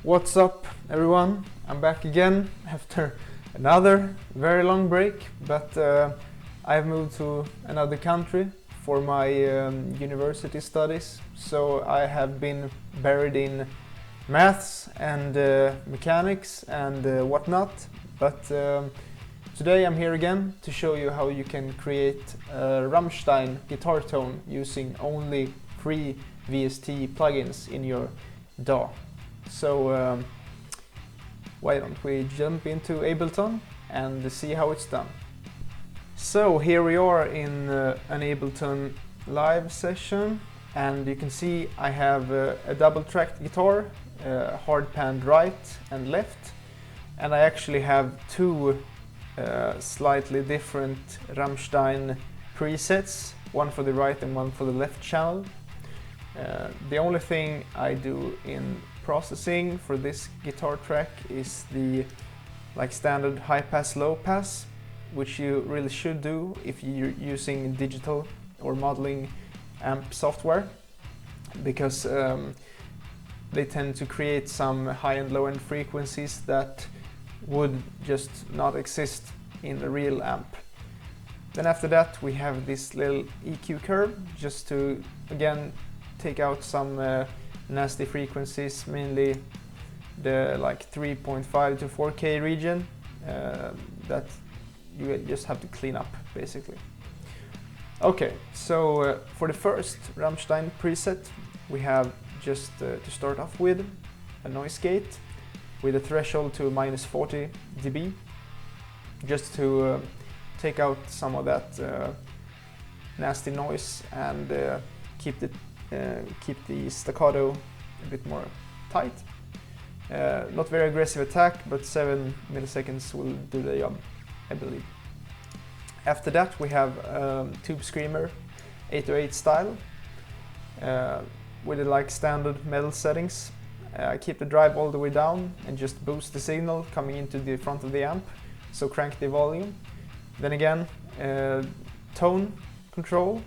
What's up, everyone? I'm back again after another very long break, but I've moved to another country for my university studies, so I have been buried in maths and mechanics and whatnot, but today I'm here again to show you how you can create a Rammstein Guitar Tone using only free VST plugins in your DAW. So why don't we jump into Ableton and see how it's done. So here we are in an Ableton live session, and you can see I have a double tracked guitar, hard panned right and left, and I actually have two slightly different Rammstein presets, one for the right and one for the left channel. The only thing I do in processing for this guitar track is the standard high pass low pass, which you really should do if you're using digital or modeling amp software, because they tend to create some high and low end frequencies that would just not exist in a real amp. Then after that we have this little EQ curve, just to again take out some nasty frequencies, mainly the 3.5 to 4K region that you just have to clean up basically. Okay, so for the first Rammstein preset we have just to start off with a noise gate with a threshold to -40 dB, just to take out some of that nasty noise and keep the staccato a bit more tight. Not very aggressive attack, but 7 milliseconds will do the job, I believe. After that we have Tube Screamer 808 style with the standard metal settings. I keep the drive all the way down and just boost the signal coming into the front of the amp, so crank the volume. Then again, tone control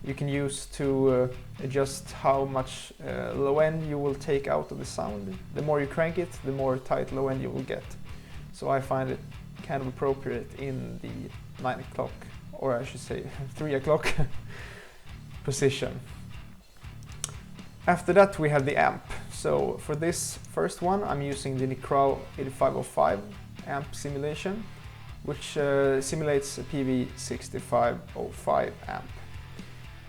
you can use to adjust how much low end you will take out of the sound. The more you crank it, the more tight low end you will get. So I find it kind of appropriate in the 9 o'clock, or I should say 3 o'clock position. After that we have the amp. So for this first one I'm using the Crow 8505 amp simulation, which simulates a PV6505 amp.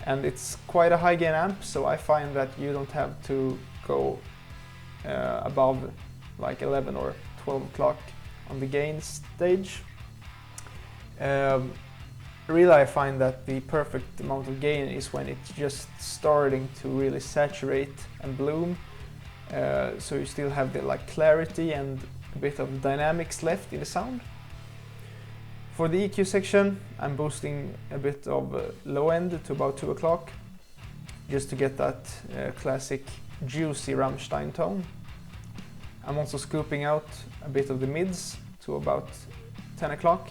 And it's quite a high gain amp, so I find that you don't have to go above 11 or 12 o'clock on the gain stage. Really I find that the perfect amount of gain is when it's just starting to really saturate and bloom, so you still have the clarity and a bit of dynamics left in the sound. For the EQ section I'm boosting a bit of low end to about 2 o'clock, just to get that classic juicy Rammstein tone. I'm also scooping out a bit of the mids to about 10 o'clock.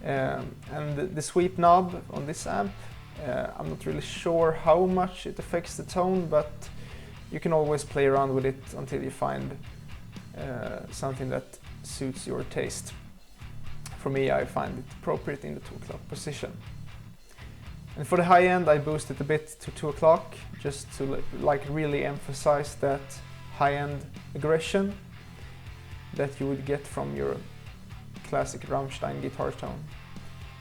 And the sweep knob on this amp, I'm not really sure how much it affects the tone, but you can always play around with it until you find something that suits your taste. For me, I find it appropriate in the 2 o'clock position. And for the high end I boost it a bit to 2 o'clock, just to really emphasize that high end aggression that you would get from your classic Rammstein guitar tone.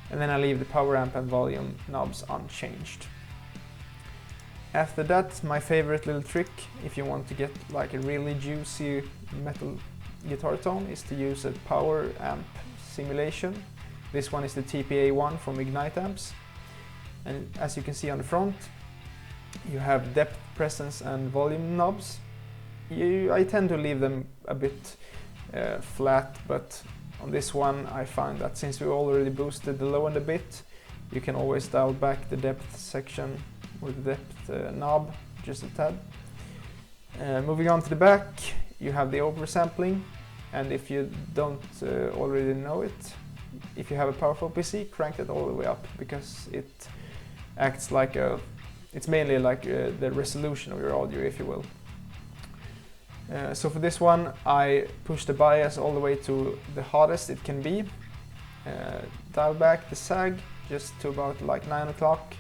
And then I leave the power amp and volume knobs unchanged. After that, my favorite little trick, if you want to get a really juicy metal guitar tone, is to use a power amp simulation. This one is the TPA1 from Ignite amps. And as you can see on the front, you have depth, presence and volume knobs. I tend to leave them a bit flat, but on this one I find that since we already boosted the low end a bit, you can always dial back the depth section with the depth knob just a tad. Moving on to the back, you have the oversampling, and if you don't already know it, if you have a powerful PC, crank it all the way up, because it acts it's mainly the resolution of your audio, if you will. So for this one I push the bias all the way to the hardest it can be, dial back the sag just to about like 9 o'clock,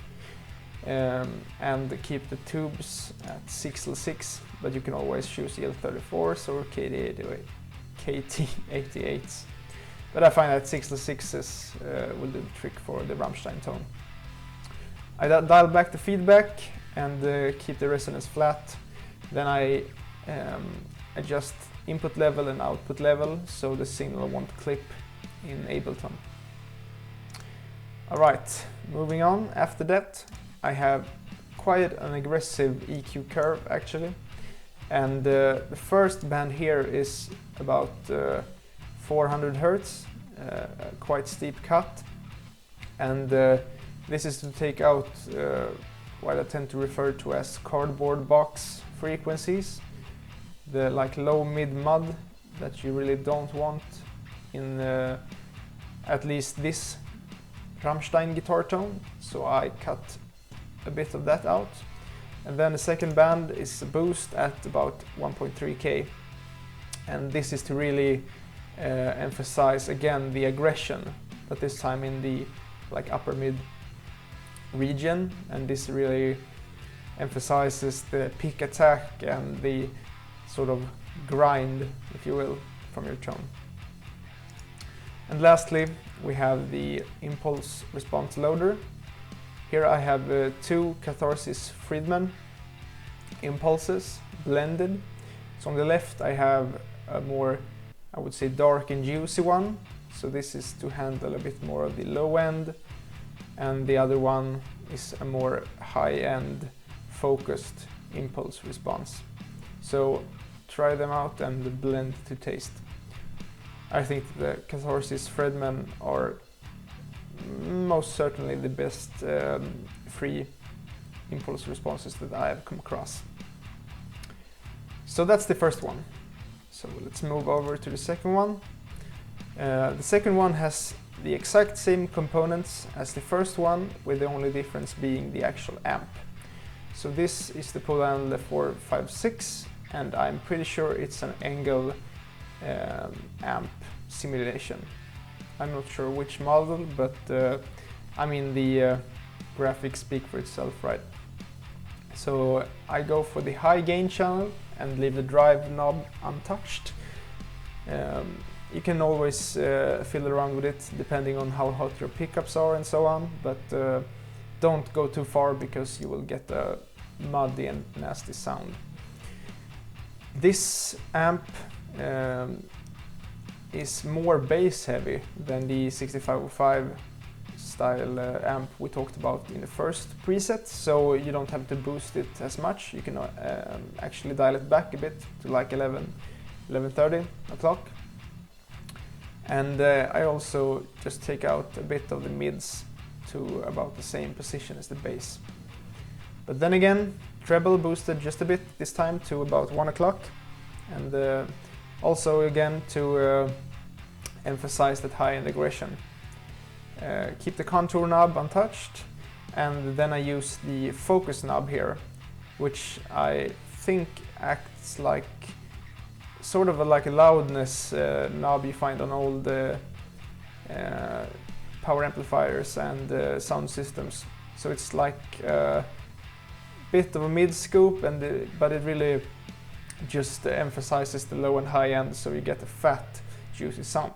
and keep the tubes at 6L6, but you can always choose EL34s or KT88s. But I find that 6L6s will do the trick for the Rammstein tone. I dial back the feedback and keep the resonance flat. Then I adjust input level and output level so the signal won't clip in Ableton. Alright, moving on. After that I have quite an aggressive EQ curve actually, and the first band here is about 400 Hz, quite steep cut, and this is to take out what I tend to refer to as cardboard box frequencies, the like low mid mud that you really don't want in at least this Rammstein Guitar Tone, so I cut a bit of that out. And then the second band is a boost at about 1.3K, and this is to really emphasize again the aggression, but this time in the like upper mid region, and this really emphasizes the pick attack and the sort of grind, if you will, from your tone. And lastly we have the impulse response loader. Here I have two Catharsis Friedman impulses blended. So on the left I have a more, I would say, dark and juicy one. So this is to handle a bit more of the low end, and the other one is a more high-end focused impulse response. So try them out and blend to taste. I think the Catharsis Friedman are most certainly the best free impulse responses that I have come across. So that's the first one. So let's move over to the second one. The second one has the exact same components as the first one, with the only difference being the actual amp. So this is the Pole Handler 456, and I'm pretty sure it's an Engel amp simulation. I'm not sure which model, but I mean the graphics speak for itself, right? So I go for the high gain channel and leave the drive knob untouched. You can always fiddle around with it depending on how hot your pickups are and so on, but don't go too far because you will get a muddy and nasty sound. This amp is more bass heavy than the 6505 style amp we talked about in the first preset, so you don't have to boost it as much. You can actually dial it back a bit to like 11:30 o'clock. And I also just take out a bit of the mids to about the same position as the bass. But then again, treble boosted just a bit this time to about 1 o'clock, and also again to emphasize that high-end aggression. Keep the contour knob untouched, and then I use the focus knob here, which I think acts like sort of like a loudness knob you find on old power amplifiers and sound systems. So it's like a bit of a mid scoop, but it really just emphasizes the low and high end, so you get a fat, juicy sound.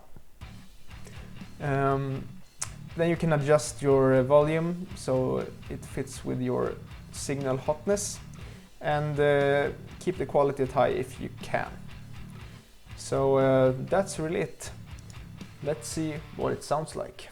Then you can adjust your volume so it fits with your signal hotness, and keep the quality at high if you can. So that's really it. Let's see what it sounds like.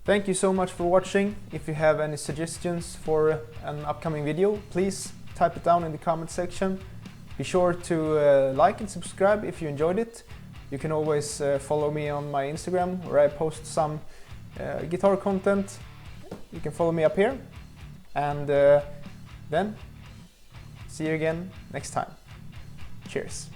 Thank you so much for watching. If you have any suggestions for an upcoming video, please type it down in the comment section. Be sure to like and subscribe if you enjoyed it. You can always follow me on my Instagram, where I post some guitar content. You can follow me up here. And then see you again next time. Cheers.